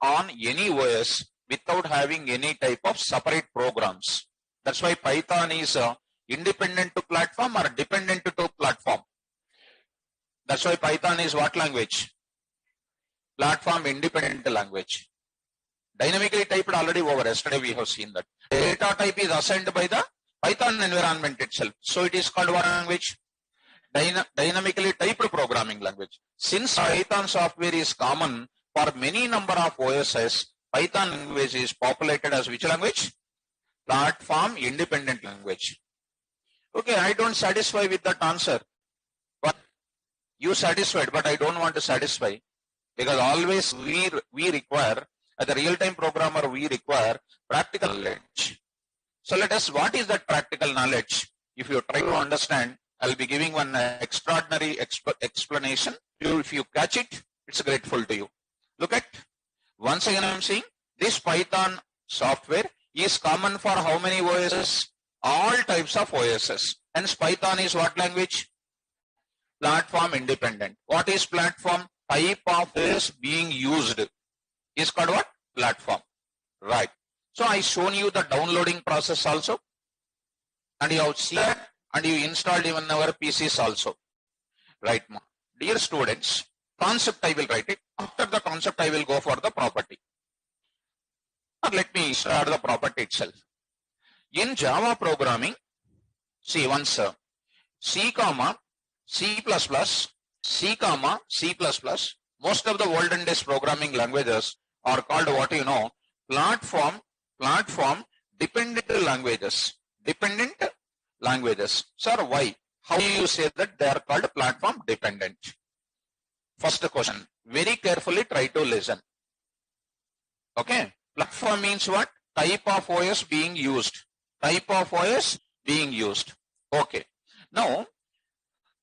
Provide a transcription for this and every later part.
on any OS without having any type of separate programs. That's why Python is independent to platform or dependent to platform. That's why Python is what language? Platform independent language. Dynamically typed already over. Yesterday we have seen that. Data type is assigned by the Python environment itself. So it is called what language? Dynamically typed programming language. Since Python software is common for many number of OSs, Python language is populated as which language? Platform independent language. Okay, I don't satisfy with that answer. But you satisfied, but I don't want to satisfy, because always we require, as a real-time programmer, we require practical knowledge. So let us, what is that practical knowledge? If you try to understand, I'll be giving one extraordinary explanation. If you catch it, it's grateful to you. Look at, once again I'm saying, this Python software is common for how many OSs? All types of OSs. Hence Python is what language? Platform independent. What is platform? Type of OS being used is called what? Platform. Right. So I shown you the downloading process also, and you have seen and you installed even our PCs also. Right. Dear students, concept I will write it. After the concept I will go for the property. Let me start the property itself. In Java programming, see once C, C++, C, C++, most of the olden days programming languages are called what you know, platform dependent languages. Dependent languages. Sir, why? How do you say that they are called platform dependent? First question. Very carefully try to listen. Okay. Platform means what? Type of OS being used. Type of OS being used. Okay. Now,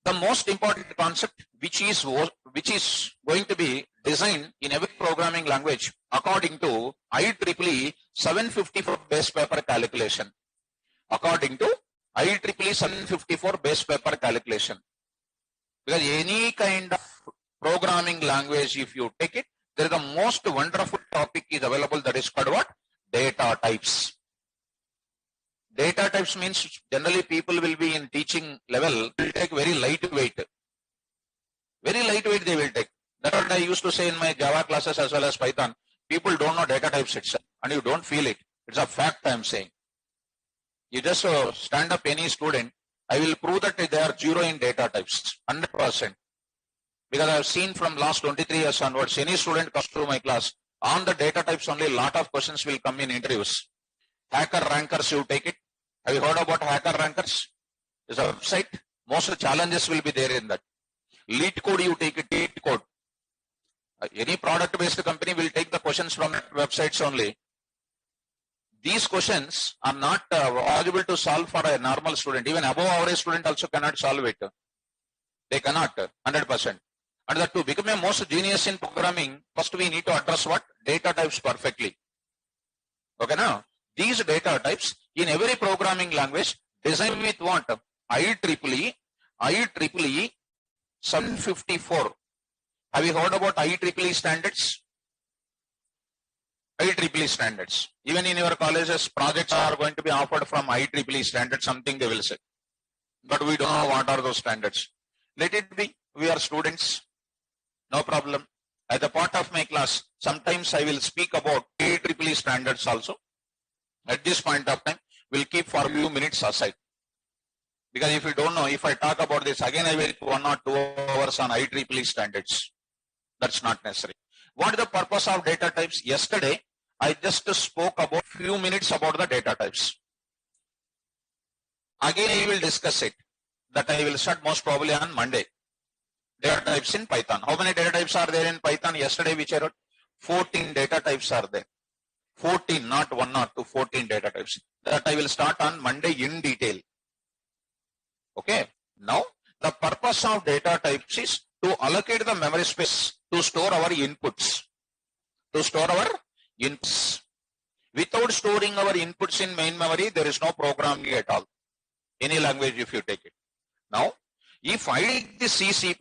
the most important concept which is going to be designed in every programming language according to IEEE 754 base paper calculation. According to IEEE 754 base paper calculation. Because any kind of programming language, if you take it, there is the most wonderful topic is available, that is called what? Data types. Data types means generally people will be in teaching level, will take very lightweight. Very lightweight they will take. That's what I used to say in my Java classes as well as Python. People don't know data types itself and you don't feel it. It's a fact I am saying. You just stand up any student, I will prove that they are zero in data types, 100%. Because I have seen from last 23 years onwards, any student comes through my class, on the data types only lot of questions will come in interviews. Hacker rankers, you take it. Have you heard about hacker rankers? It's a website. Most challenges will be there in that. Lead code, you take it, lead code. Any product-based company will take the questions from websites only. These questions are not possible to solve for a normal student. Even above average student also cannot solve it. They cannot, 100%. And that to become a most genius in programming, first we need to address what? Data types perfectly. Okay, now these data types in every programming language designed with what? IEEE 754. Have you heard about IEEE standards? IEEE standards. Even in your colleges, projects are going to be offered from IEEE standards, something they will say. But we don't know what are those standards. Let it be. We are students. No problem. As a part of my class, sometimes I will speak about IEEE standards also. At this point of time, we'll keep for a few minutes aside. Because if you don't know, if I talk about this, again I will 1 or 2 hours on IEEE standards. That's not necessary. What is the purpose of data types? Yesterday, I just spoke about few minutes about the data types. Again, I will discuss it. That I will start most probably on Monday. Data types in Python. How many data types are there in Python? Yesterday, which I wrote, 14 data types are there. 14, not 1 or 2, 14 data types. That I will start on Monday in detail. Okay. Now, the purpose of data types is to allocate the memory space to store our inputs. To store our inputs. Without storing our inputs in main memory, there is no programming at all. Any language if you take it. Now, if I take the C++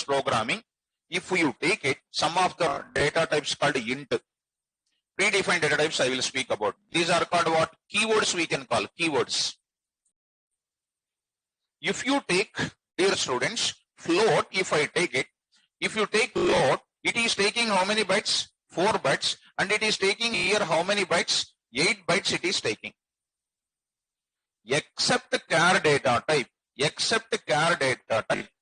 programming, if you take it, some of the data types called int. Predefined data types I will speak about. These are called what? Keywords we can call keywords. If you take, dear students, float, if I take it, if you take float, it is taking how many bytes? 4 bytes, and it is taking here how many bytes? 8 bytes it is taking. Except char data type,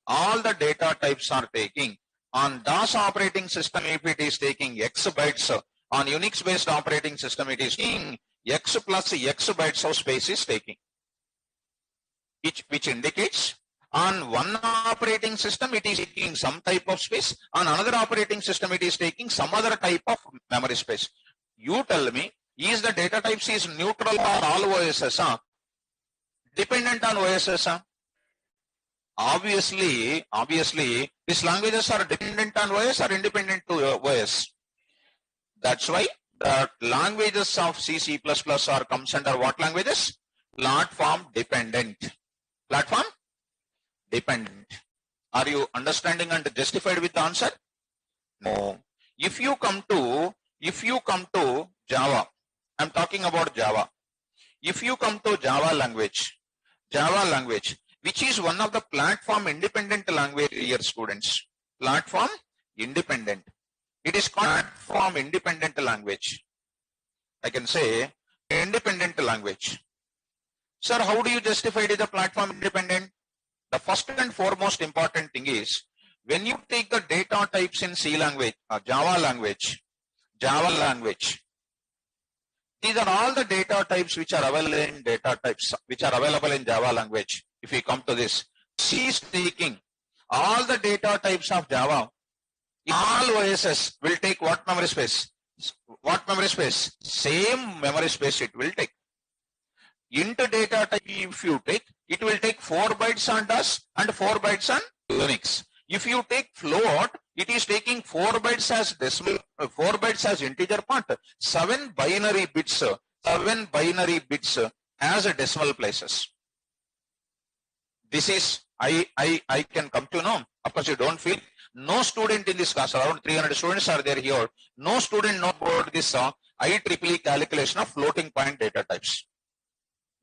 all the data types are taking. On DOS operating system, if it is taking X bytes, on Unix based operating system, it is taking X plus X bytes of space is taking. Which indicates on one operating system, it is taking some type of space. On another operating system, it is taking some other type of memory space. You tell me, is the data types is neutral or all OSS? Dependent on OSS? Obviously, these languages are dependent on OS or independent to OS. That's why the languages of C, C++ are comes under what languages? Platform dependent. Platform dependent. Are you understanding and justified with the answer? No. If you come to Java, I'm talking about Java. If you come to Java language, which is one of the platform independent language here, students. Platform independent. It is called platform independent language. I can say independent language. Sir, how do you justify it is a platform independent? The first and foremost important thing is when you take the data types in C language, Java language, these are all the data types which are available in Java language. If we come to this, C is taking all the data types of Java. All OSS will take what memory space? What memory space? Same memory space it will take. Int data type, if you take, it will take 4 bytes on DOS and 4 bytes on Unix. If you take float, it is taking 4 bytes as decimal, 4 bytes as integer part, 7 binary bits as a decimal places. This is, I can come to know. Of course, you don't feel. No student in this class, around 300 students are there here. No student know about this IEEE calculation of floating point data types.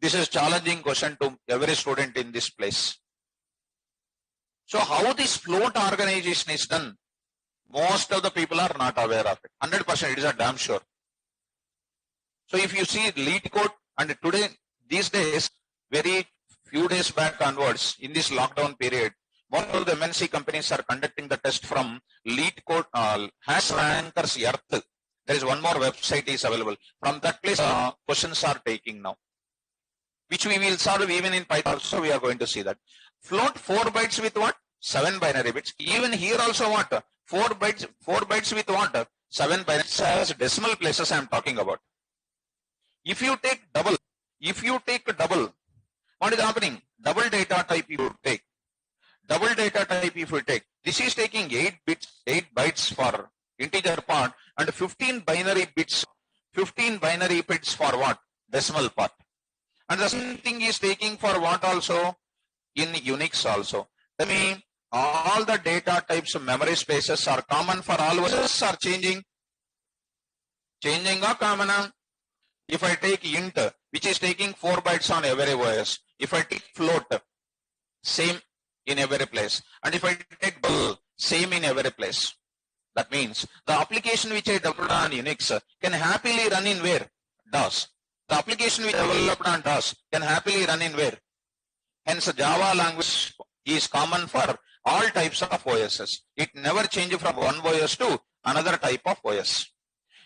This is challenging question to every student in this place. So how this float organization is done, most of the people are not aware of it. 100% it is a damn sure. So if you see lead code, and today, these days, very few days back onwards, in this lockdown period, most of the MNC companies are conducting the test from lead code, hash rankers Earth. There is one more website is available. From that place, questions are taking now, which we will solve even in Python also. We are going to see that. Float 4 bytes with what? 7 binary bits. Even here also what? 4 bytes with what? 7 binary as decimal places I am talking about. If you take double, what is happening? Double data type you take. This is taking 8 bytes for integer part and 15 binary bits for what? Decimal part. And the same thing is taking for what also? In Unix also. I mean, all the data types of memory spaces are common for all OSs are changing. Changing or common? If I take int, which is taking 4 bytes on every OS. If I take float, same in every place. And if I take double, same in every place. That means the application which I developed on Unix can happily run in where? DOS. The application which I developed on DOS can happily run in where? Hence, Java language is common for all types of OSs. It never changes from one OS to another type of OS.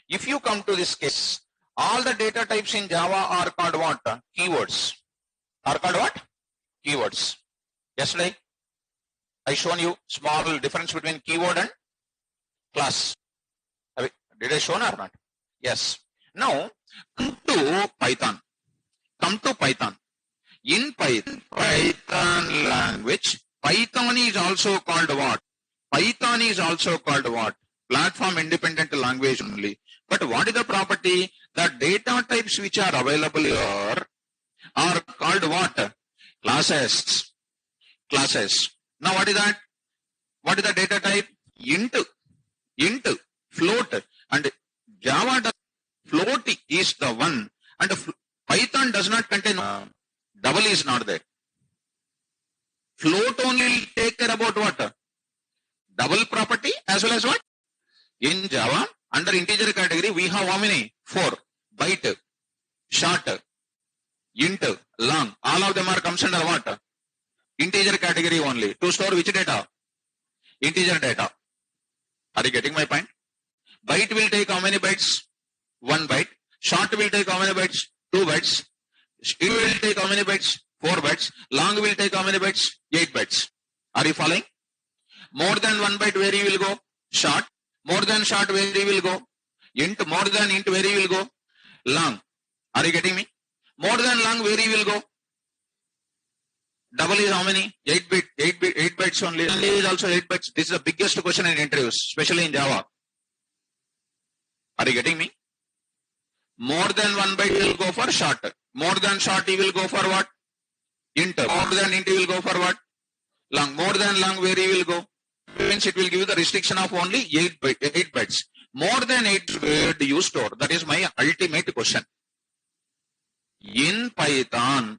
If you come to this case, all the data types in Java are called what? Keywords. Are called what? Keywords. Yesterday, I shown you small difference between keyword and class. Did I show or not? Yes. Now, come to Python. In Python language, Python is also called what? Platform independent language only. But what is the property? The data types which are available here are called what? Classes. Now what is that? What is the data type? Int, float, and Java float is the one, and Python does not contain double is not there. Float only will take care about what? Double property as well as what? In Java, under integer category, we have how many? 4. Byte, short, int, long. All of them are comes under what? Integer category only. To store which data? Integer data. Are you getting my point? Byte will take how many bytes? 1 byte. Short will take how many bytes? 2 bytes. Int will take how many bytes? 4 bytes. Long will take how many bytes? 8 bytes. Are you following? More than 1 byte, where you will go? Short. More than short, where you will go? Int. More than int, where you will go? Long. Are you getting me? More than long, where you will go? Double is how many? 8 bytes only. Only is also 8 bytes. This is the biggest question in interviews, especially in Java. Are you getting me? More than 1 byte you will go for short. More than short you will go for what? Int. More than int you will go for what? Long. More than long, where you will go? Means it will give you the restriction of only 8 bytes. More than 8, where do you store? That is my ultimate question. In Python,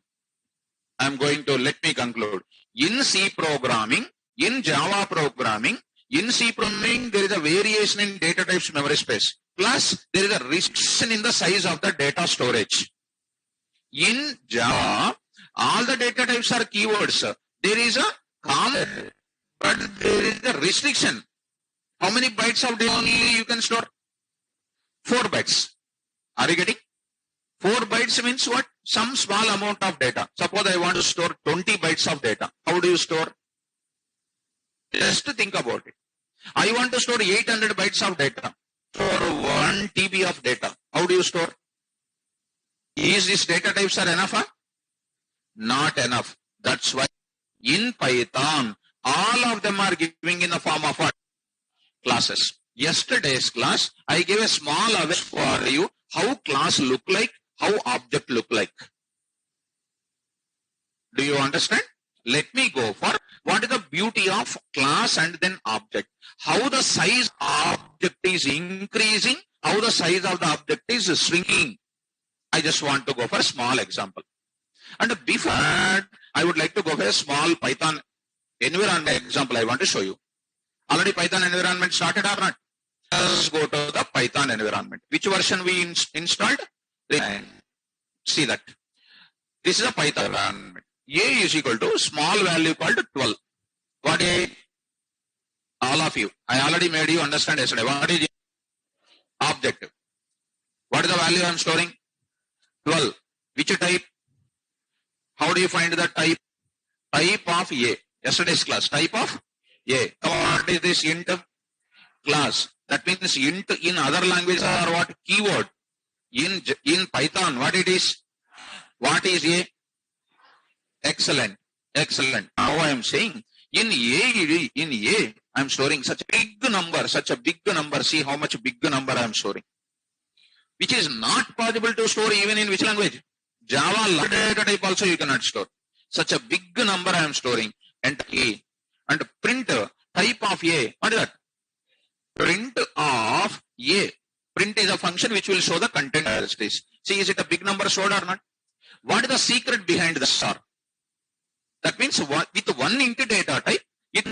I am going to let me conclude. In C programming, in Java programming, in C programming, there is a variation in data types memory space. Plus, there is a restriction in the size of the data storage. In Java, all the data types are keywords. There is a common, but there is a restriction. How many bytes of data only you can store? 4 bytes. Are you getting? 4 bytes means what? Some small amount of data. Suppose I want to store 20 bytes of data. How do you store? Just think about it. I want to store 800 bytes of data. Store 1 TB of data. How do you store? Is this data types are enough? Huh? Not enough. That's why in Python, all of them are giving in the form of what? Classes. Yesterday's class, I gave a small awareness for you how class look like, how object look like. Do you understand? Let me go for what is the beauty of class and then object. How the size of object is increasing, how the size of the object is shrinking. I just want to go for a small example. And before that, I would like to go for a small Python environment example I want to show you. Already Python environment started or not? Let's go to the Python environment. Which version we installed? See that. This is a Python environment. A is equal to small value called 12. What is? All of you. I already made you understand yesterday. What is object? What is the value I am storing? 12. Which type? How do you find the type? Type of A. Yesterday's class. Type of A. What is this int? Class. That means int in other languages are what? Keyword. In Python, what it is? What is A? Excellent. Excellent. Now I am saying in A, I am storing such a big number, See how much big number I am storing. Which is not possible to store even in which language? Java data type also you cannot store. Such a big number I am storing. Enter A. And print type of A. What is that? Print of A. Print is a function which will show the content as it is. See, is it a big number stored or not? What is the secret behind the star? That means with one int data type, it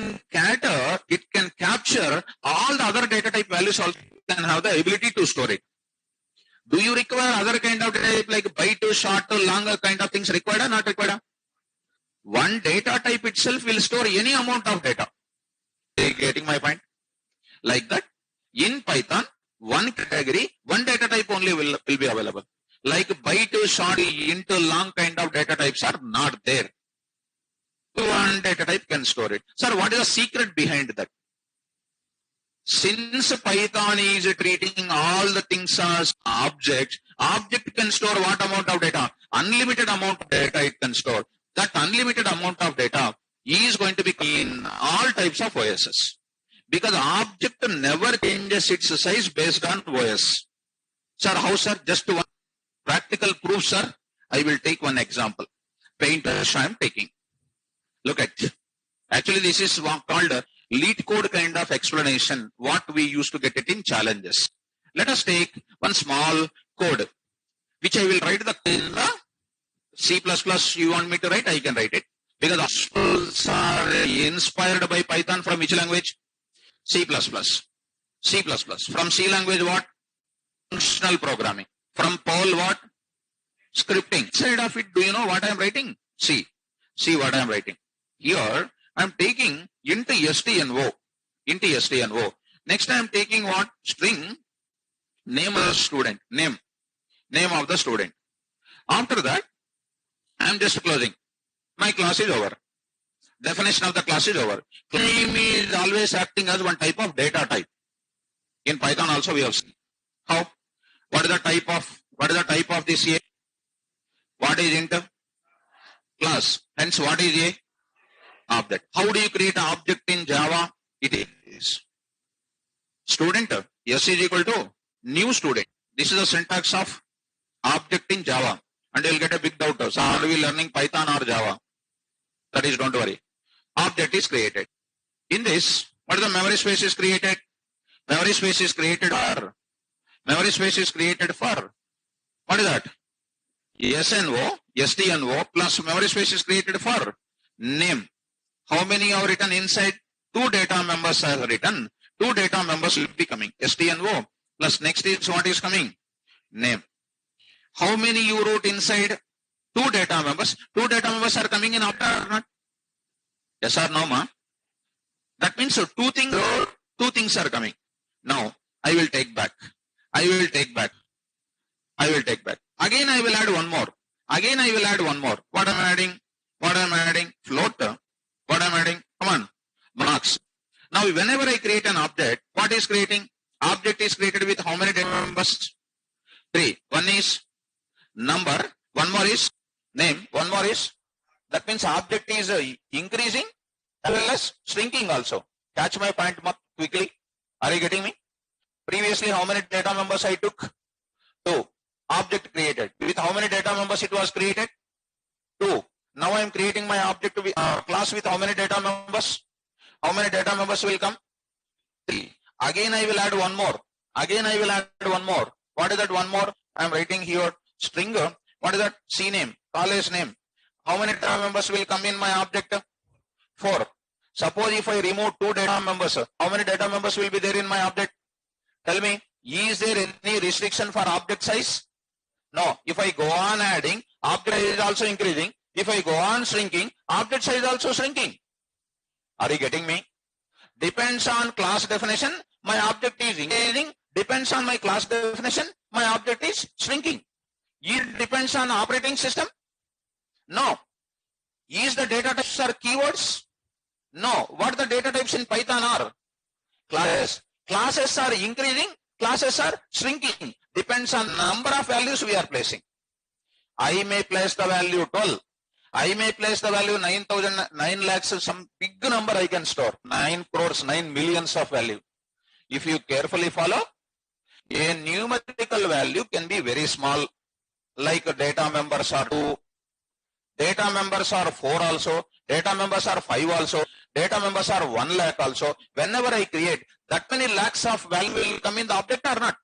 can capture all the other data type values also can have the ability to store it. Do you require other kind of data type like byte, short, long kind of things required or not required? One data type itself will store any amount of data. Are you getting my point? Like that, in Python, one category, one data type only will be available. Like byte, short, int, long kind of data types are not there. One data type can store it. Sir, what is the secret behind that? Since Python is treating all the things as objects, object can store what amount of data? Unlimited amount of data it can store. That unlimited amount of data is going to be in all types of OSs. Because object never changes its size based on OS. Sir, how sir? Just one practical proof, sir. I will take one example. Paint brush I am taking. Look at. Actually, this is called a lead code kind of explanation. What we used to get it in challenges. Let us take one small code, which I will write in the C++. You want me to write? I can write it. Because tools are inspired by Python from which language? C++. C++. From C language what? Functional programming. From Perl what? Scripting. Instead of it, do you know what I am writing? See what I am writing. Here I am taking int stno. Next I am taking what? String name of the student. Name of the student. After that, I am just closing. My class is over. Definition of the class is over. Claim is always acting as one type of data type. In Python also we have seen. How? What is the type of this A? What is int? Class. Hence what is a? Object. How do you create an object in Java? It is student. S is equal to new student. This is the syntax of object in Java. And you will get a big doubt. So are we learning Python or Java? That is, don't worry. Object is created. In this, what is the memory space is created? Memory space is created for. What is that? stno plus memory space is created for name. How many are written inside? 2 data members are written. 2 data members will be coming. stno plus next is what is coming? Name. How many you wrote inside? 2 data members. 2 data members are coming in after or not? Yes or no, ma? That means two things are coming. Now, I will take back. Again, I will add one more. What am I adding? Float. What am I adding? Come on. Marks. Now, whenever I create an object, what is creating? Object is created with how many data members? 3. One is number. One more is name. One more is. That means object is increasing as well as shrinking also. Catch my point quickly. Are you getting me? Previously, how many data members I took? 2. Object created. With how many data members it was created? 2. Now I am creating my object to be class with how many data members? How many data members will come? 3. Again I will add one more. What is that one more? I am writing here string. What is that? C name. College name. How many data members will come in my object? 4. Suppose if I remove 2 data members, how many data members will be there in my object? Tell me, is there any restriction for object size? No. If I go on adding, object size is also increasing. If I go on shrinking, object size is also shrinking. Are you getting me? Depends on class definition, my object is increasing. Depends on my class definition, my object is shrinking. It depends on operating system? No. Is the data types are keywords? No. What the data types in Python are? Classes. Classes are increasing, classes are shrinking. Depends on number of values we are placing. I may place the value 12. I may place the value 9,000, 9 lakhs, some big number I can store. 9 crores, 9 millions of value. If you carefully follow, a numerical value can be very small, like data members are 2, data members are 4 also, data members are 5 also, data members are 1 lakh also. Whenever I create, that many lakhs of value will come in the object or not?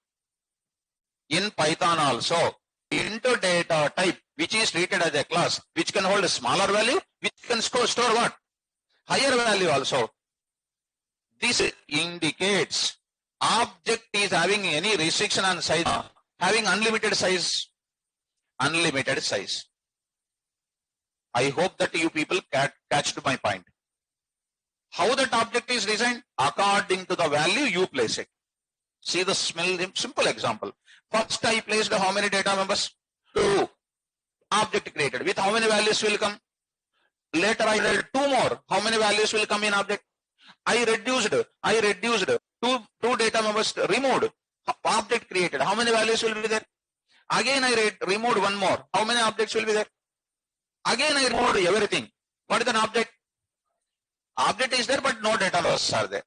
In Python also, into data type, which is treated as a class, which can hold a smaller value, which can store what? Higher value also. This indicates object is having any restriction on size, having unlimited size. I hope that you people catched my point. How that object is designed? According to the value you place it. See the simple example. First I placed how many data members? 2. Object created. With how many values will come? Later I added 2 more. How many values will come in object? I reduced 2 data members, removed. Object created. How many values will be there? Again I removed 1 more. How many objects will be there? Again I removed everything. What is an object? Object is there but no data members are there.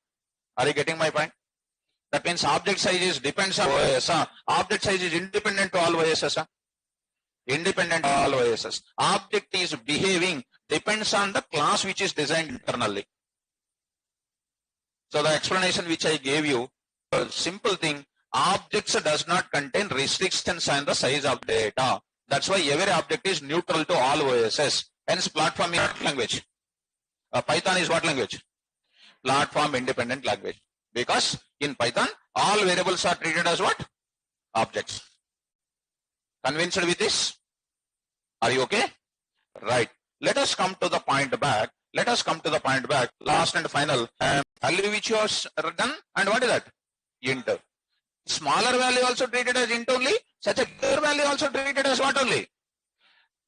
Are you getting my point? That means object size is depends on OSS. Object size is independent to all OSS. Independent to all OSS. Object is behaving depends on the class which is designed internally. So the explanation which I gave you, a simple thing, Objects does not contain restrictions on the size of data. That's why every object is neutral to all OSs. Hence, platform is what language? Python is what language? Platform independent language. Because in Python, all variables are treated as what? Objects. Convinced with this? Are you okay? Right. Let us come to the point back. Let us come to the point back. Last and final. Value which you have done. And what is that? Int. Smaller value also treated as int only. Such a bigger value also treated as what only?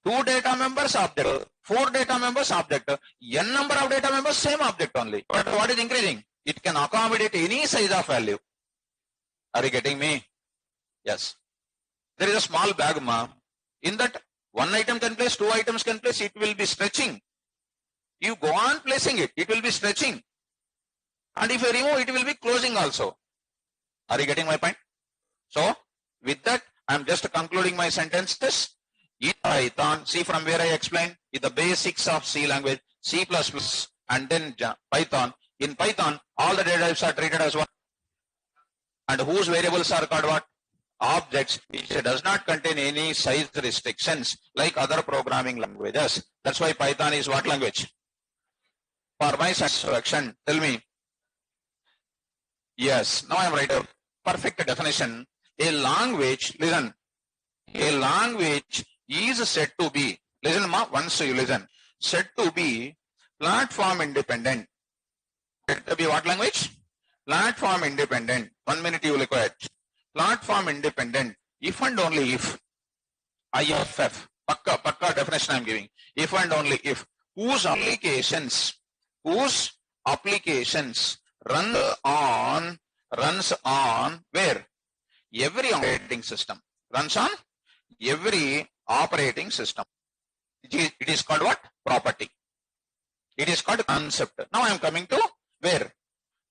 2 data members object. 4 data members object. N number of data members same object only. But what is increasing? It can accommodate any size of value. Are you getting me? Yes. There is a small bag, ma. In that, 1 item can place, 2 items can place, it will be stretching. You go on placing it, it will be stretching. And if you remove, it will be closing also. Are you getting my point? So, with that, I am just concluding my sentences. In Python, see from where I explained, is the basics of C language, C++, and then Python. In Python, all the data types are treated as what? And whose variables are called what? Objects, which does not contain any size restrictions like other programming languages. That's why Python is what language? For my satisfaction, tell me. Yes, now I am right. Perfect definition. A language, listen, a language is said to be, listen ma, once you listen, said to be platform independent. Said to be what language? Platform independent. 1 minute you will require. Platform independent, if and only if, IFF, pakka definition I am giving, if and only if, whose applications runs on where? Every operating system. Runs on every operating system. It is called what? Property. It is called concept. Now I am coming to where?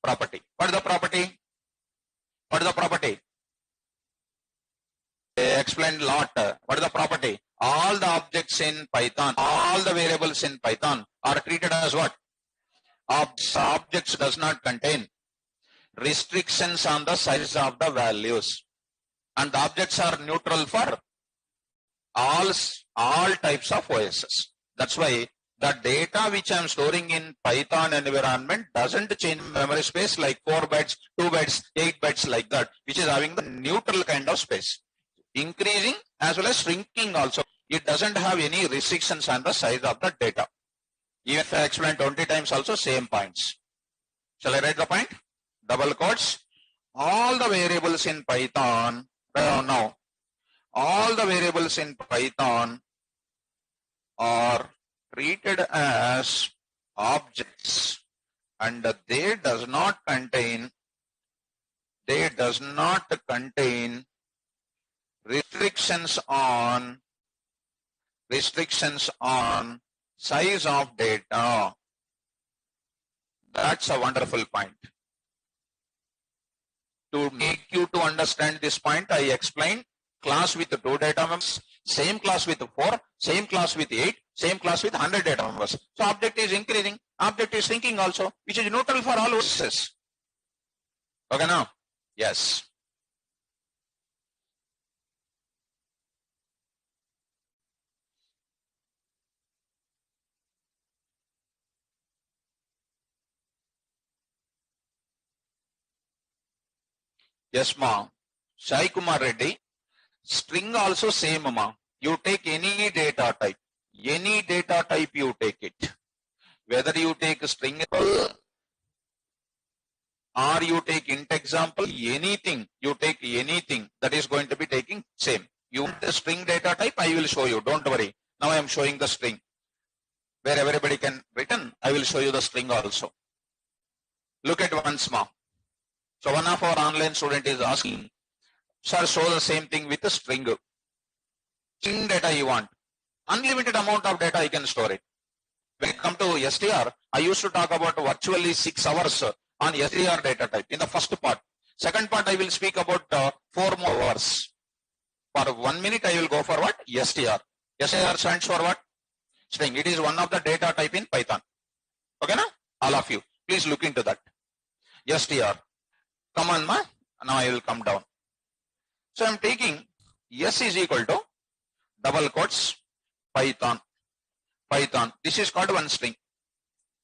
Property. What is the property? What is the property? I explained a lot. What is the property? All the objects in Python, all the variables in Python are treated as what? Objects does not contain restrictions on the size of the values. And the objects are neutral for all types of OSs. That's why the data which I am storing in Python environment doesn't change memory space like 4 bytes, 2 bytes, 8 bytes like that, which is having the neutral kind of space. Increasing as well as shrinking also. It doesn't have any restrictions on the size of the data. Even if I explain 20 times also same points. Shall I write the point? Double quotes. All the variables in Python, now, all the variables in Python are treated as objects and they does not contain restrictions on size of data. That's a wonderful point. To make you to understand this point, I explained class with 2 data members, same class with 4, same class with 8, same class with 100 data members. So object is increasing, object is shrinking also, which is neutral for all OSs. Okay now? Yes. Yes, ma. Sai Kumar Reddy. String also same, ma. You take any data type you take it. Whether you take string or you take int example, anything, you take anything, that is going to be taking same. You want the string data type, I will show you. Don't worry. Now I am showing the string. Where everybody can written, I will show you the string also. Look at once more. So one of our online student is asking, sir, show the same thing with a string. String data you want. Unlimited amount of data I can store it. When I come to STR, I used to talk about virtually 6 hours on STR data type in the first part. Second part I will speak about 4 more hours. For 1 minute I will go for what? STR. STR stands for what? String. It is one of the data type in Python. Okay na? All of you. Please look into that. STR. Come on ma. Now I will come down. So I'm taking S is equal to double quotes Python. This is called one string.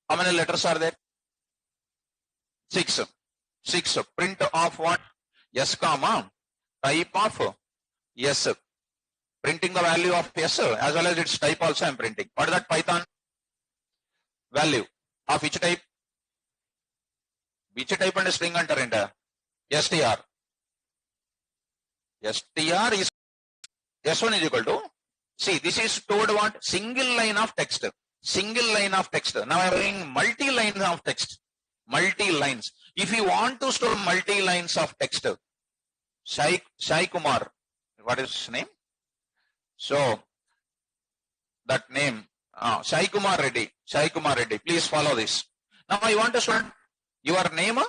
How many letters are there? 6. Print of what? S comma type of S. Printing the value of S as well as its type also I'm printing. What is that Python? Value of which type? Which type and string under enter? str. str is S1 is equal to, see, this is stored what? Single line of text. Now I'm doing multi-lines of text. Multi-lines. If you want to store multi-lines of text, Sai Kumar, what is his name? So, that name, Sai Kumar Reddy, please follow this. Now I want to store your name,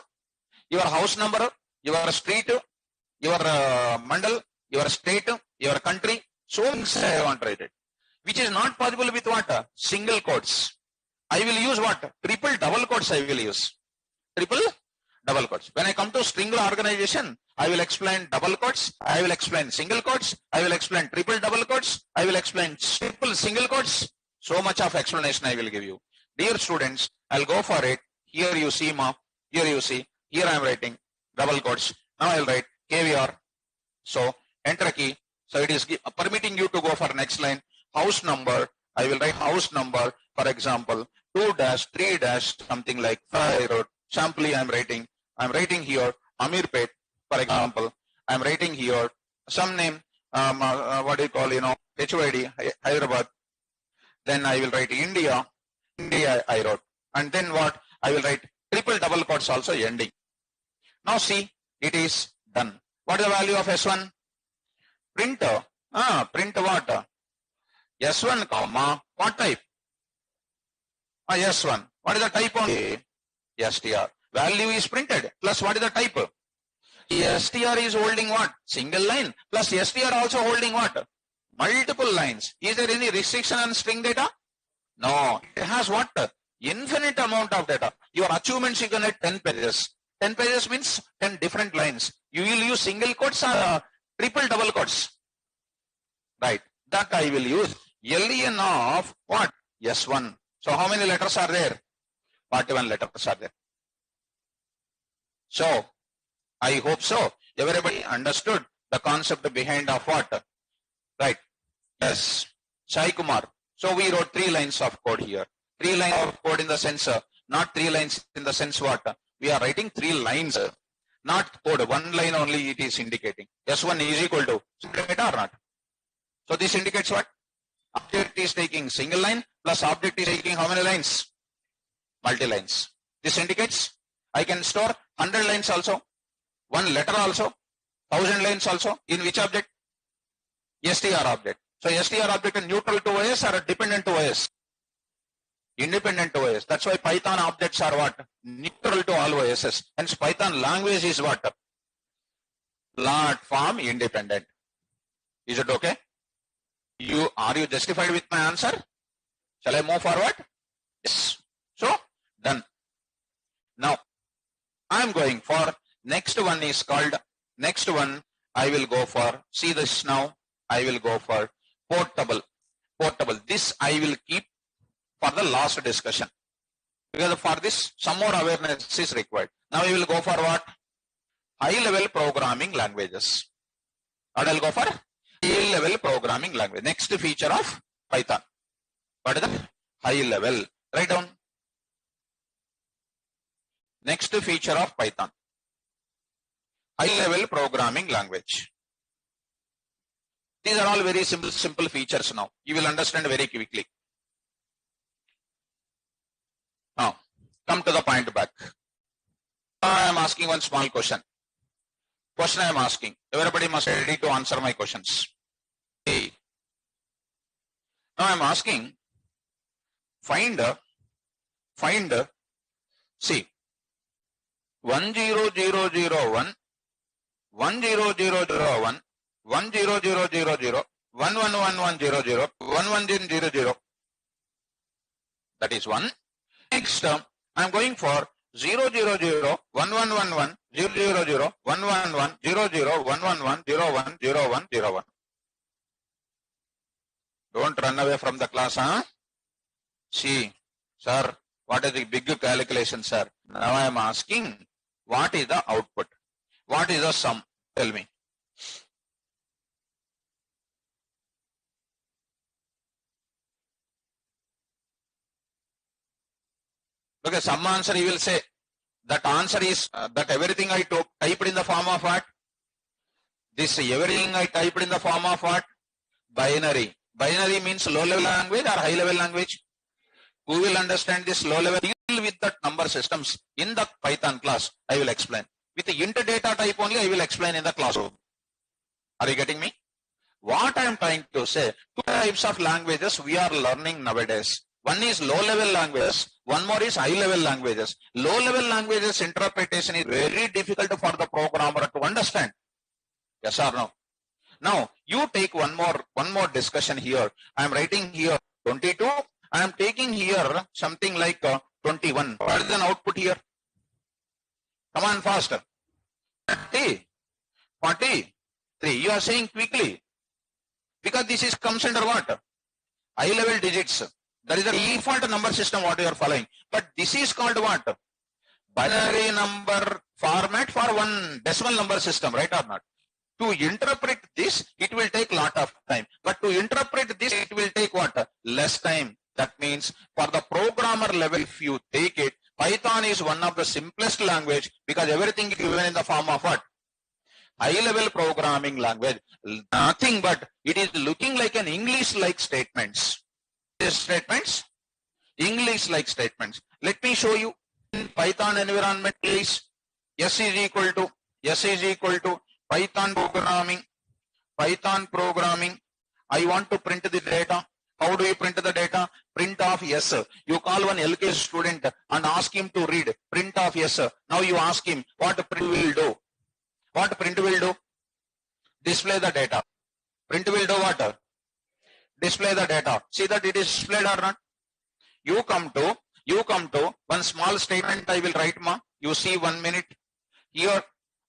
your house number, your street, your mandal, your state, your country. So I want to write it. Which is not possible with what? Single quotes. I will use what? Triple double quotes I will use. Triple double quotes. When I come to string organization, I will explain double quotes, I will explain single quotes, I will explain triple double quotes, I will explain triple single quotes. So much of explanation I will give you. Dear students, I'll go for it. Here you see, here I am writing double quotes. Now I'll write KVR. So enter key. So it is permitting you to go for next line. House number. I will write house number. For example, 2-3- something like 5 road. Simply I'm writing here Amirpet. For example, I'm writing here some name. What do you call? HOID Hyderabad. Then I will write India I wrote. And then what? I will write triple double quotes also ending. Now see, it is done. What is the value of S1? Print what? S1 comma, what type? S1. What is the type only? str. Value is printed. Plus what is the type? str is holding what? Single line. Plus str also holding what? Multiple lines. Is there any restriction on string data? No. It has what? Infinite amount of data. Your achievements you can get 10 pages. 10 pages means 10 different lines. You will use single quotes or triple double quotes. Right. That I will use. LEN of what? S1. So how many letters are there? 41 letters are there. So I hope so. Everybody understood the concept behind of what? Right. Yes. Sai Kumar. So we wrote 3 lines of code here. 3 lines of code in the sense, not 3 lines in the sense what? We are writing 3 lines, not code. 1 line only it is indicating. S1 is equal to, or not? So this indicates what? Object is taking single line plus object is taking how many lines? Multi lines. This indicates I can store 100 lines also, 1 letter also, 1000 lines also. In which object? str object. So str object is neutral to OS or dependent to OS? Independent to OS. That's why Python objects are what? Neutral to all OSs. Hence Python language is what? Platform independent. Is it okay? Are you justified with my answer? Shall I move forward? Yes. So done. Now I am going for next one is called, next one I will go for, see this now, I will go for portable. This I will keep for the last discussion, because for this some more awareness is required. Now we will go for what? High level programming languages. What I will go for? High level programming language. Next feature of Python. What is that? High level. Write down. Next feature of Python. High level programming language. These are all very simple features now. You will understand very quickly. Now, come to the point back. I am asking one small question. Question I am asking. Everybody must be ready to answer my questions. Now I am asking, find, see, 10001, 10001, 10000, 11100, 11100. That is one. Next, I am going for 000, 1111, 000111001010101. Don't run away from the class, huh? See, sir, what is the big calculation, sir? Now I am asking, what is the output? What is the sum? Tell me. Okay, some answer you will say. That answer is that everything I typed in the form of what? This everything I typed in the form of what? Binary. Binary means low level language or high level language? Who will understand this low level? Deal with that number systems in the Python class. I will explain. With the int data type only I will explain in the classroom. Are you getting me? What I am trying to say, two types of languages we are learning nowadays. One is low level languages, one more is high level languages. Low level languages interpretation is very difficult for the programmer to understand. Yes or no? Now you take one more discussion here. I am writing here 22. I am taking here something like 21. What is an output here? Come on faster. 40, 43. You are saying quickly. Because this is comes under what? High level digits. That is the default number system what you are following. But this is called what? Binary number format for one decimal number system, right or not? To interpret this, it will take lot of time. But to interpret this, it will take what? Less time. That means for the programmer level, if you take it, Python is one of the simplest language because everything is given in the form of what? High level programming language. Nothing but it is looking like an English-like statements. Statements? English-like statements. Let me show you in Python environment, please. S is equal to Python programming. I want to print the data. How do you print the data? Print of yes. You call one LKG student and ask him to read print of yes. Now you ask him what print will do. What print will do? Display the data. Print will do what? Display the data. See that it is displayed or not? You come to one small statement I will write, ma. You see 1 minute. Here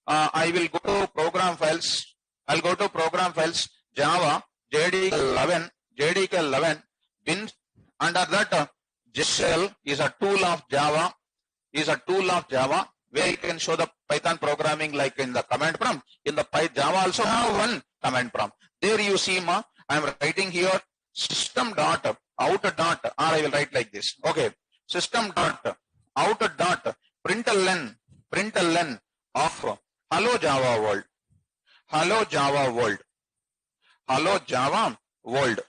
I will go to program files. I'll go to program files. Java, JDK 11, bin. Under that, shell is a tool of Java. Where you can show the Python programming like in the command prompt. In the Java also have one command prompt. There you see, ma. I am writing here system dot out dot, or I will write like this. Okay, system dot out dot println of hello Java world.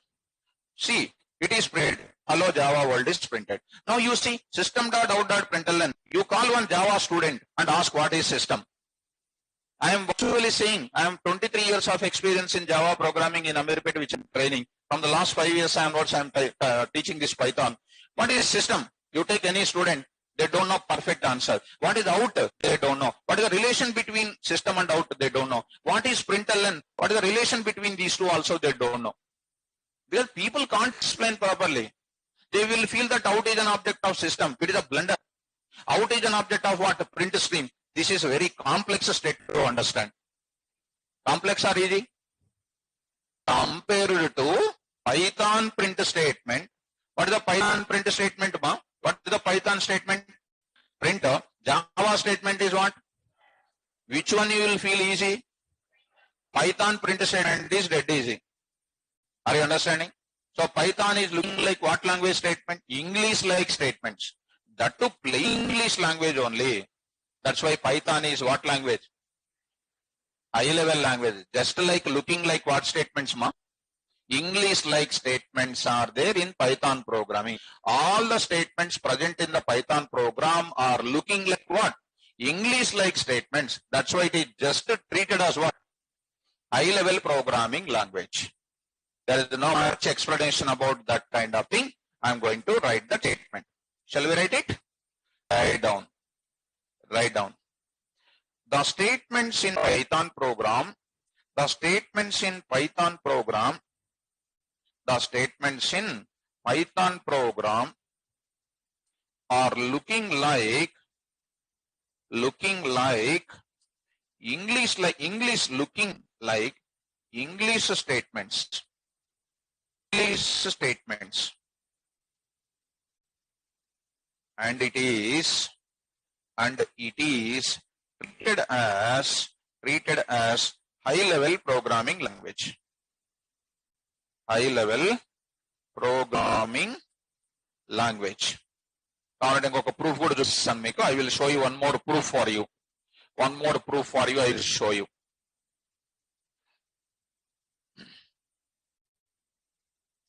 See, it is printed. Hello Java world is printed. Now you see system dot out dot println. You call one Java student and ask what is system. I am actually saying I am 23 years of experience in Java programming in Ameripet, which I'm training. From the last 5 years, I am teaching this Python. What is system? You take any student, they don't know perfect answer. What is out? They don't know. What is the relation between system and out? They don't know. What is println? What is the relation between these two? Also, they don't know. Because people can't explain properly. They will feel that out is an object of system. It is a blunder. Out is an object of what? Print stream. This is a very complex state to understand. Complex or easy? Compared to Python print statement. What is the Python print statement, ma? What is the Python statement? Printer. Java statement is what? Which one you will feel easy? Python print statement is dead easy. Are you understanding? So Python is looking like what language statement? English-like statements. That to plain English language only. That's why Python is what language? High-level language. Just like looking like what statements, ma? English-like statements are there in Python programming. All the statements present in the Python program are looking like what? English-like statements. That's why it is just treated as what? High-level programming language. There is no much explanation about that kind of thing. I'm going to write the statement. Shall we write it? Write down. The statements in Python program are looking like English looking like English statements. And it is treated as high level programming language. High level programming language. I will show you one more proof for you. I will show you.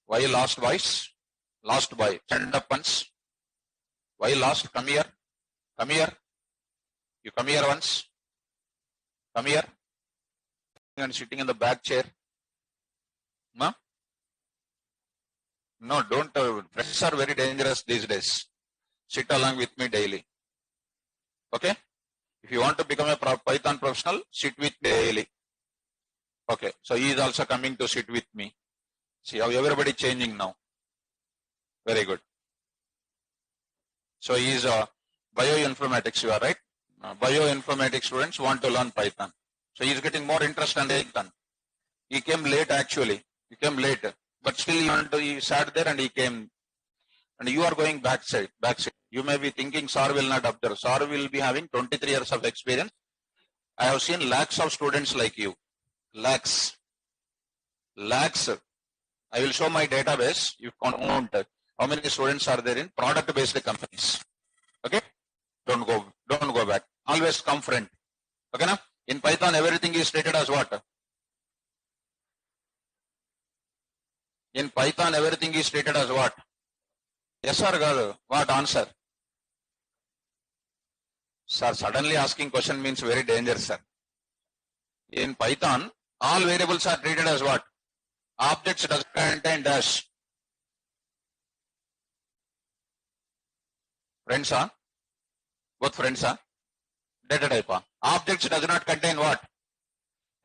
Why last voice? Last boy. Stand up once. Why last? Come here. Come here. You come here once. Come here. And sitting in the back chair. Ma? No, don't. Friends are very dangerous these days. Sit along with me daily. Okay? If you want to become a Python professional, sit with me daily. Okay. So he is also coming to sit with me. See how everybody changing now. Very good. So he is bioinformatics, you are right? Bioinformatics students want to learn Python. So he is getting more interest in Python. He came late actually. He came late. But still he sat there and he came. And you are going backside. You may be thinking Sir will not observe. Sir will be having 23 years of experience. I have seen lakhs of students like you. Lakhs. I will show my database. You can count how many students are there in product-based companies. Okay? Don't go back. Always come front. Okay, na? In Python, everything is stated as what? In Python, everything is stated as what? Yes or no? What answer? Sir, suddenly asking question means very dangerous, sir. In Python, all variables are treated as what? Objects does contain dash. Friends are? Both friends are? Data type. Objects does not contain what?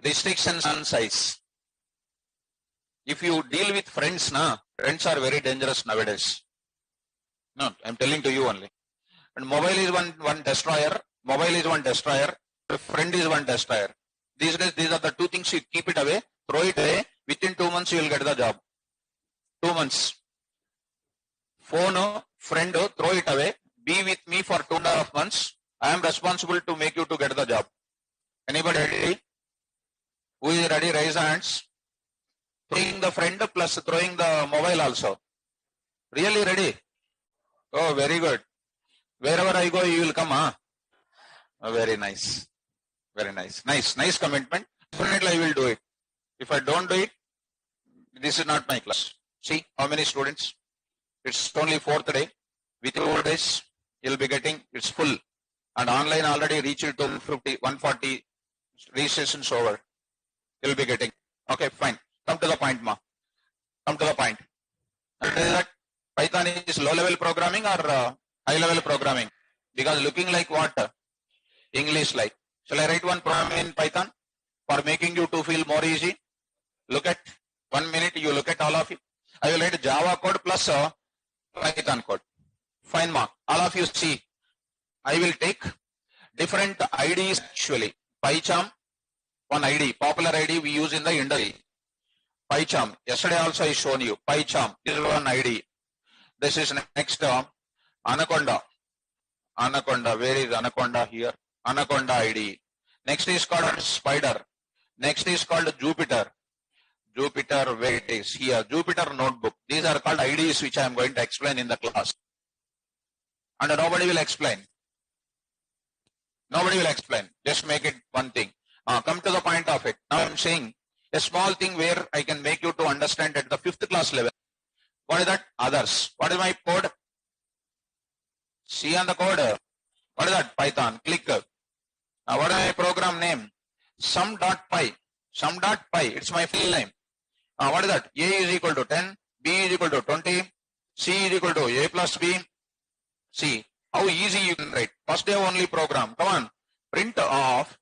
Restrictions on size. If you deal with friends, friends are very dangerous nowadays. No, I'm telling to you only. And mobile is one destroyer. Friend is one destroyer. These days, these are the two things. You keep it away, throw it away. Within 2 months, you will get the job. 2 months. Phone, friend, throw it away. Be with me for 2.5 months. I am responsible to make you to get the job. Anybody ready? Who is ready? Raise hands. Throwing the friend plus throwing the mobile also. Really ready? Oh, very good. Wherever I go, you will come, huh? Oh, very nice. Very nice. Nice commitment. Definitely I will do it. If I don't do it, this is not my class. See how many students? It's only 4th day. Within 4 days, you'll be getting, it's full. And online already reached to 140 registrations over. You'll be getting. Okay, fine. Come to the point, ma. Come to the point. And that Python is low-level programming or high-level programming? Because looking like what? English like. Shall I write one program in Python for making you to feel more easy? Look at 1 minute. You look at all of it. I will write Java code plus Python code. Fine, ma. All of you see. I will take different IDs actually. PyCharm, one ID, popular ID we use in the industry. PyCharm. Yesterday also I shown you. PyCharm is one ID. This is next Anaconda. Where is Anaconda here? Anaconda ID. Next is called Spider. Next is called Jupyter. Where it is here. Jupyter Notebook. These are called IDs which I am going to explain in the class. And nobody will explain. Just make it one thing. Come to the point of it. Now I am saying a small thing where I can make you to understand at the 5th class level. What is that? Others. What is my code? See on the code. What is that? Python. Click. Now what is my program name? Sum.py. It's my file name. What is that? A is equal to 10. B is equal to 20. C is equal to A plus B. See how easy you can write. First day only program. Come on. Print of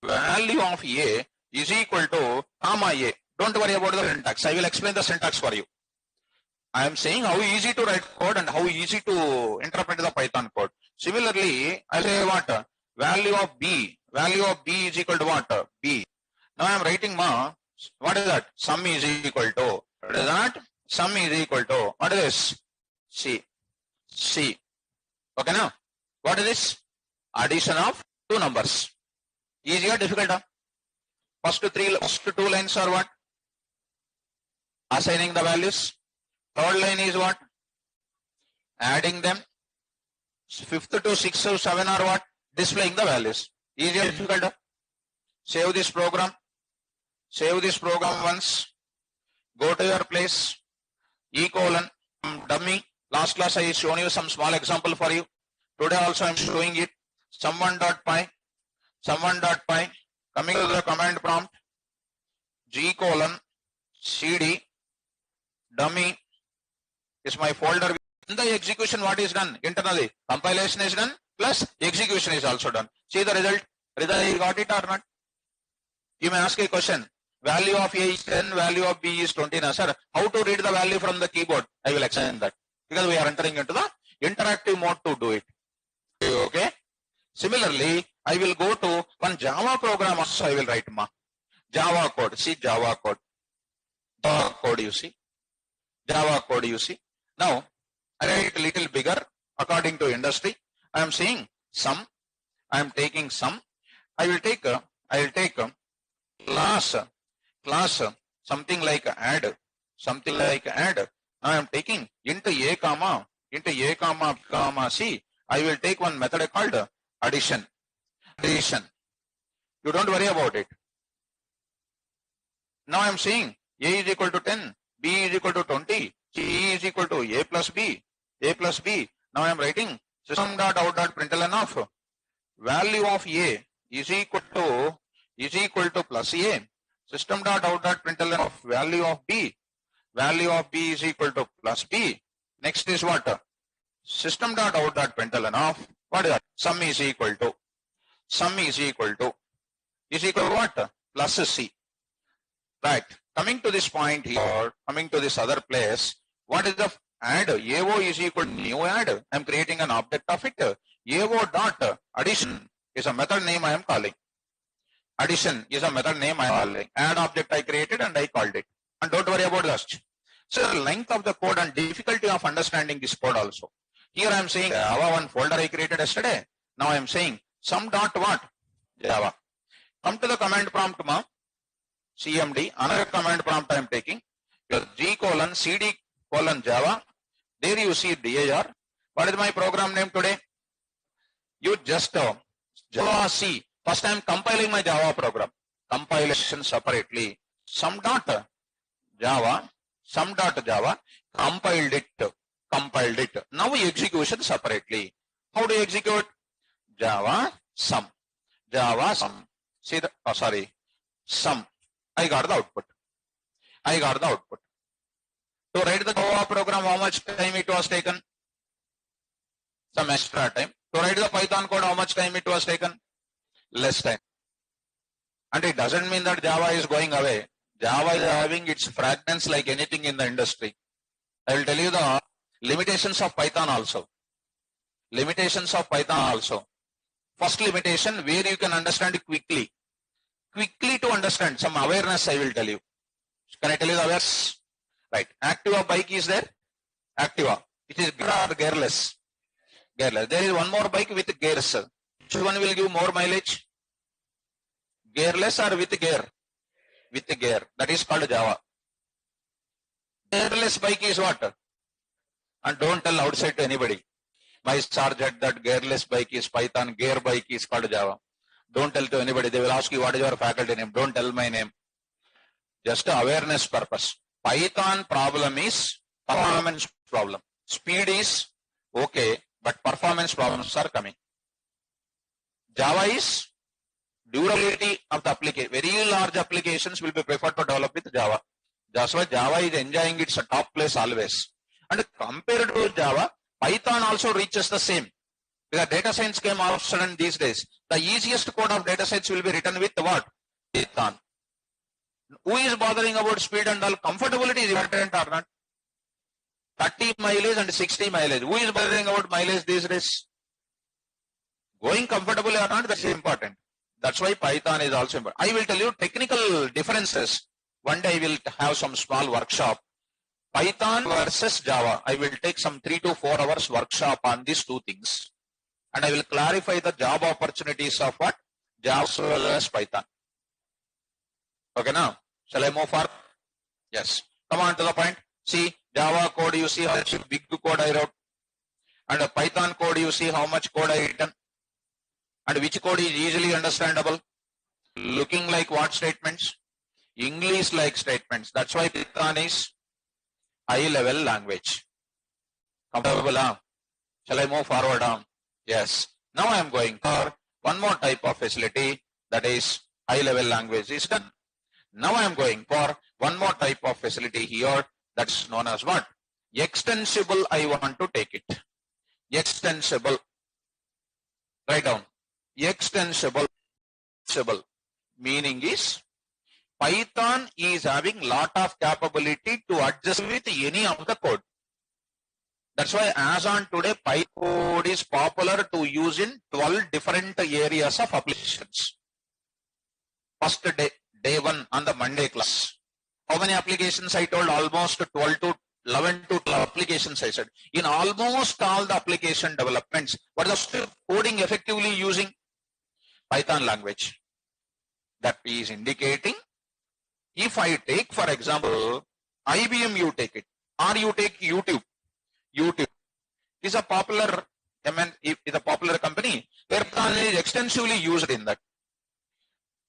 value of A is equal to comma A. Don't worry about the syntax. I will explain the syntax for you. I am saying how easy to write code and how easy to interpret the Python code. Similarly, I say what? Value of B. Value of B is equal to what? B. Now I am writing what is that? Sum is equal to, what is that? Sum is equal to, what is this? C. Okay now? What is this? Addition of two numbers. Easy or difficult? First two lines are what? Assigning the values. Third line is what? Adding them. Fifth to sixth to seven are what? Displaying the values. Easy or difficult? Save this program. Save this program once. Go to your place. Dummy. Last class I shown you some small example for you. Today also I am showing it. Sum1.py. Coming to the command prompt. G:/cd. Dummy is my folder. In the execution, what is done? Internally, compilation is done, plus execution is also done. See the result? Whether you got it or not? You may ask a question. Value of A is 10, value of B is 20. Now, sir, how to read the value from the keyboard? I will explain that. Because we are entering into the interactive mode to do it. Okay? Similarly, I will go to one Java program also I will write Java code. See Java code. Java code you see. Java code you see. Now, I write a little bigger according to industry. I am saying sum. I am taking sum. I will take class something like add. Now I am taking into A comma C. I will take one method called addition. You don't worry about it. Now I am saying A is equal to 10, B is equal to 20, C is equal to A plus B. Now I am writing system.out.println of value of A is equal to plus A. System.out.println of value of B is equal to plus B. Next is what? System.out.println of what is that? Sum is equal to what? Plus C. Right. Coming to this point here, coming to this other place, what is the add? AO is equal to new add. I am creating an object of it. AO dot addition is a method name I am calling. Addition is a method name I am calling. Add object I created and I called it. And don't worry about that. So the length of the code and difficulty of understanding this code also. Here I am saying Java one folder I created yesterday. Now I am saying sum dot what? Java. Come to the command prompt CMD. Another command prompt I am taking. G:/cd:/Java. There you see dir. What is my program name today? You just Java C. First I am compiling my Java program. Compilation separately. Sum.java. Compiled it. Now execution separately. How do you execute? Java sum. See the sum. I got the output. To write the Java program, how much time it was taken? Some extra time. To write the Python code, how much time it was taken? Less time. And it doesn't mean that Java is going away. Java is having its fragments like anything in the industry. I will tell you the limitations of Python also. First limitation, where you can understand it quickly. Quickly to understand, some awareness I will tell you. Can I tell you the awareness? Right. Activa bike is there. Activa. It is gear or gearless. There is one more bike with gears. Which one will give more mileage? Gearless or with gear? With gear. That is called Java. Gearless bike is what? And don't tell outside to anybody. My sergeant that gearless bike is Python, gear bike is called Java. Don't tell to anybody. They will ask you what is your faculty name. Don't tell my name. Just awareness purpose. Python problem is performance problem. Speed is okay, but performance problems are coming. Java is durability of the application. Very large applications will be preferred to develop with Java. That's why Java is enjoying its top place always. And compared to Java, Python also reaches the same. Because data science came out sudden these days. The easiest code of data science will be written with what? Python. Who is bothering about speed and all? Comfortability is important or not? 30 mileage and 60 mileage. Who is bothering about mileage these days? Going comfortably or not, that's important. That's why Python is also important. I will tell you technical differences. One day I will have some small workshop. Python versus Java. I will take some 3 to 4 hours workshop on these two things. And I will clarify the job opportunities of what? Java as well as Python. Okay now? Shall I move forward? Yes. Come on to the point. See, Java code, you see how much big code I wrote. And a Python code, you see how much code I written. And which code is easily understandable? Looking like what statements? English like statements. That's why Python is high level language. Comfortable? Huh? Shall I move forward? Yes. Now I am going for one more type of facility, that is high level language is done. Now I am going for one more type of facility here, that's known as what? Extensible. I want to take it. Extensible. Write down. Extensible. Meaning is Python is having lot of capability to adjust with any of the code. That's why as on today, Python code is popular to use in 12 different areas of applications. First day 1 on the Monday class. How many applications I told? Almost 12 to 11 to 12 applications I said. In almost all the application developments, what is the coding effectively using? Python language. That is indicating, if I take for example, IBM you take it, or you take YouTube. YouTube is a popular company where Python is extensively used in that.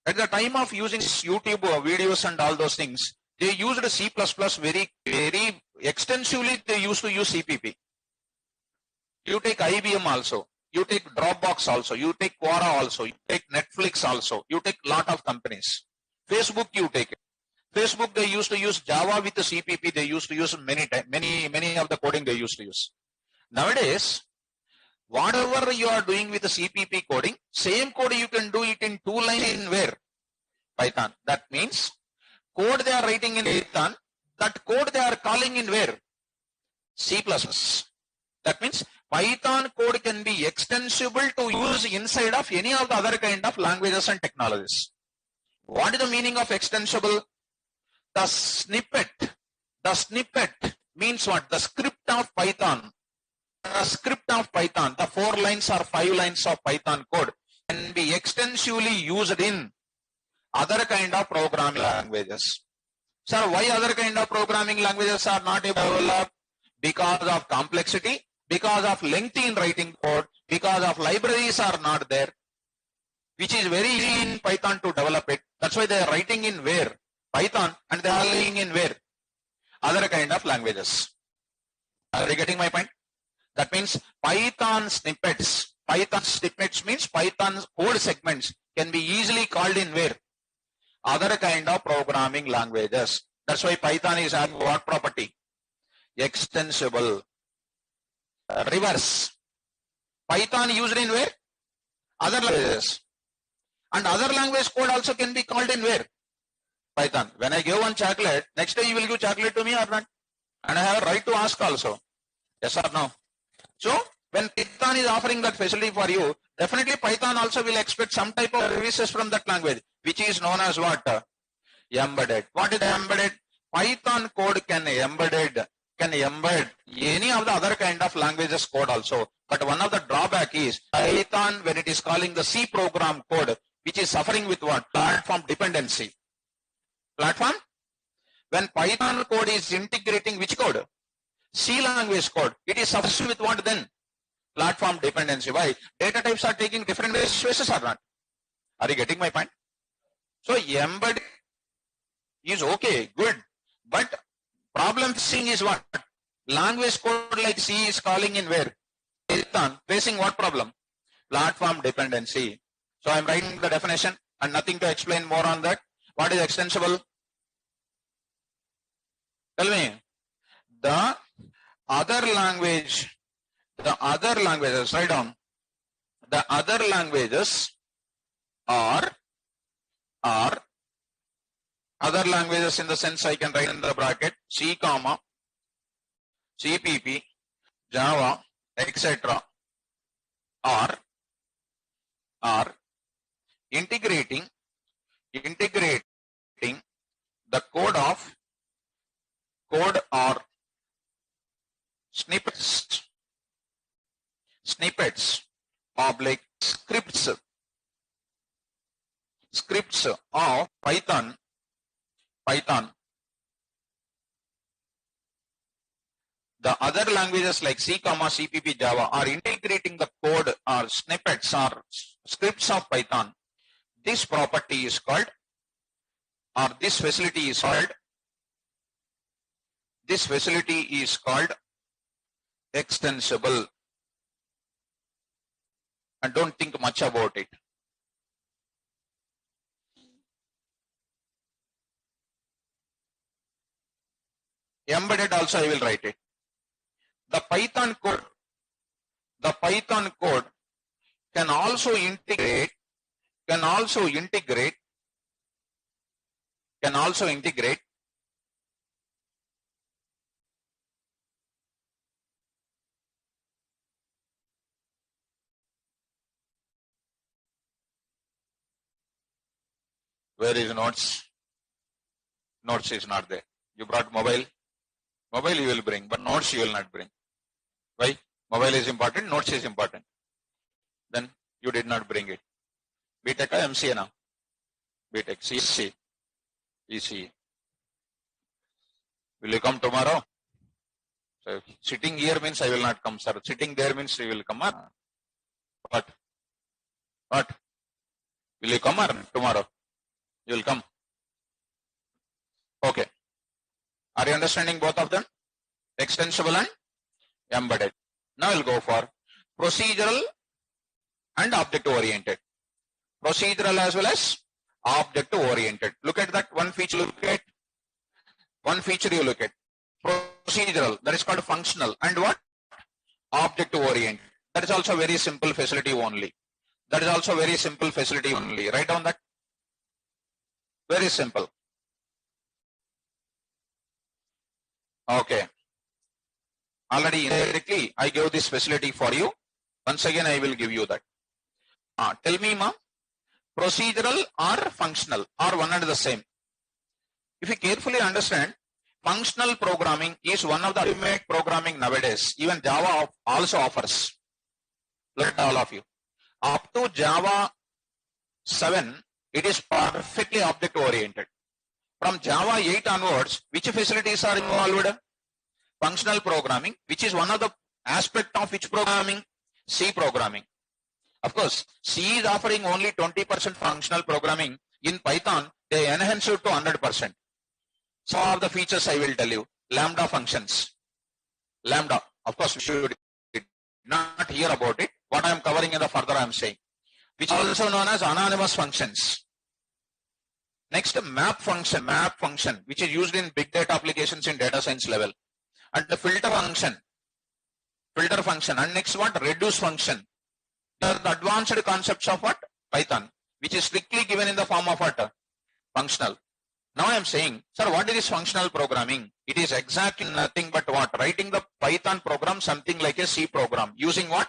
At the time of using YouTube videos and all those things, they used C++ very, very extensively. They used to use CPP. You take IBM also. You take Dropbox also. You take Quora also. You take Netflix also. You take lot of companies. Facebook you take it. Facebook they used to use Java with the CPP. They used to use many of the coding they used to use. Nowadays, whatever you are doing with the CPP coding, same code you can do it in 2 lines in where? Python. That means code they are writing in Python, that code they are calling in where? C++. That means Python code can be extensible to use inside of any of the other kind of languages and technologies. What is the meaning of extensible? The snippet means what? The script of Python. The script of Python, the 4 lines or 5 lines of Python code can be extensively used in other kind of programming languages. Sir, why other kind of programming languages are not developed? Because of complexity, because of lengthy in writing code, because of libraries are not there, which is very easy in Python to develop it. That's why they are writing in where? Python, and they are writing in where? Other kind of languages. Are you getting my point? That means Python snippets means Python code segments can be easily called in where? Other kind of programming languages. That's why Python is having what property? Extensible. Reverse. Python used in where? Other languages. And other language code also can be called in where? Python. When I give one chocolate, next day you will give chocolate to me or not? And I have a right to ask also. Yes or no? So, when Python is offering that facility for you, definitely Python also will expect some type of services from that language, which is known as what? Embedded. What is embedded? Python code can embed any of the other kind of languages code also. But one of the drawback is Python, when it is calling the C program code, which is suffering with what? Platform dependency. Platform? When Python code is integrating which code? C language code. It is suffering with what then? Platform dependency. Why? Data types are taking different spaces or not? Are you getting my point? So embed is okay, good. But problem facing is what? Language code like C is calling in where? Python. Facing what problem? Platform dependency. So I am writing the definition and nothing to explain more on that. What is extensible? Tell me. The other languages, write down. The other languages are other languages in the sense I can write in the bracket C, CPP, Java, etc. are integrating the code or snippets oblique scripts of Python. The other languages like C, CPP, Java are integrating the code or snippets or scripts of Python. This property is called, or this facility is called extensible. And don't think much about it. Embedded also I will write it. The Python code can also integrate where is notes? Notes is not there. You brought mobile you will bring, but notes you will not bring. Why? Mobile is important, notes is important. Then you did not bring it. BTech or MCA now? BTech, CSC, ECE. Will you come tomorrow? So sitting here means I will not come, sir. Sitting there means you will come. What? Will you come or tomorrow? You will come. Okay. Are you understanding both of them? Extensible and embedded. Now we'll go for procedural and object oriented. Procedural as well as object oriented. Look at that one feature. One feature you look at. Procedural, that is called functional, and what? Object oriented. That is also very simple facility only. Write down that. Very simple. Okay. Already indirectly I gave this facility for you. Once again I will give you that. Tell me, ma, procedural or functional or one and the same? If you carefully understand, functional programming is one of the ultimate programming nowadays. Even Java also offers. Look at all of you. Up to Java 7, it is perfectly object oriented. From Java 8 onwards, which facilities are involved? Functional programming, which is one of the aspect of which programming? C programming. Of course, C is offering only 20% functional programming. In Python, they enhance it to 100%. Some of the features I will tell you. Lambda functions. Lambda, of course, we should not hear about it. What I am covering in the further I am saying. Which is also known as anonymous functions. Next, map function, which is used in big data applications in data science level. And the filter function. And next what? Reduce function. The advanced concepts of what? Python, which is strictly given in the form of what? Functional. Now I am saying, sir, what is functional programming? It is exactly nothing but what? Writing the Python program something like a C program. Using what?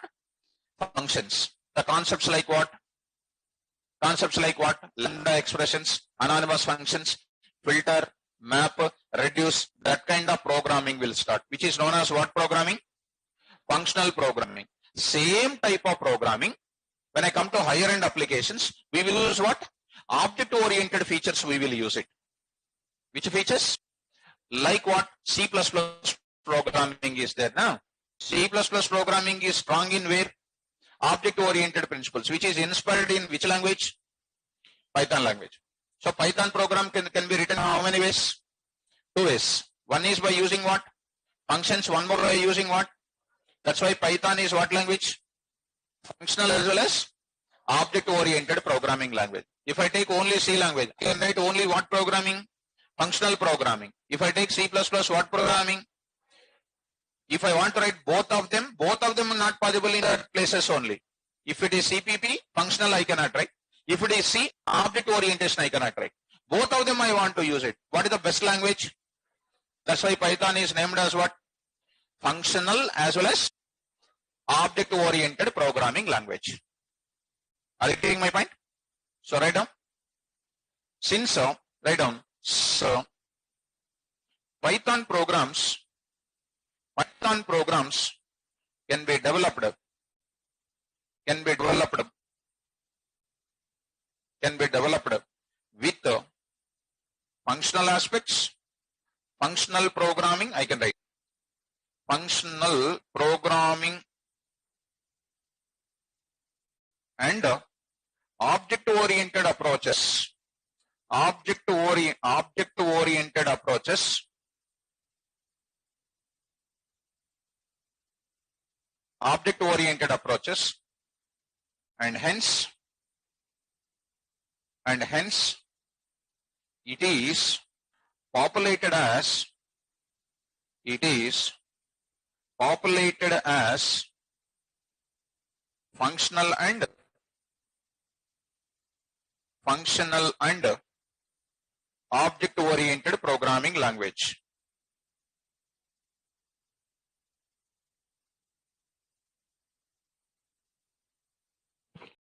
Functions. The concepts like what? Lambda expressions, anonymous functions, filter, map, reduce, that kind of programming will start, which is known as what programming? Functional programming. Same type of programming. When I come to higher end applications, we will use what? Object oriented features we will use it. Which features? Like what? C++ programming is there now. C++ programming is strong in where? Object oriented principles, which is inspired in which language? Python language. So Python program can be written how many ways? 2 ways. One is by using what? Functions. One more by using what? That's why Python is what language? Functional as well as object oriented programming language. If I take only C language, I can write only what programming? Functional programming. If I take C++, what programming? If I want to write both of them are not possible in that places only. If it is CPP, functional I cannot write. If it is C, object orientation I cannot write. Both of them I want to use it. What is the best language? That's why Python is named as what? Functional as well as object oriented programming language. Are you getting my point? So write down. Since write down. So Python programs can be developed with functional aspects, functional programming, I can write functional programming and object-oriented approaches. Object-oriented approaches. Object-oriented approaches, and hence it is populated as functional and object-oriented programming language.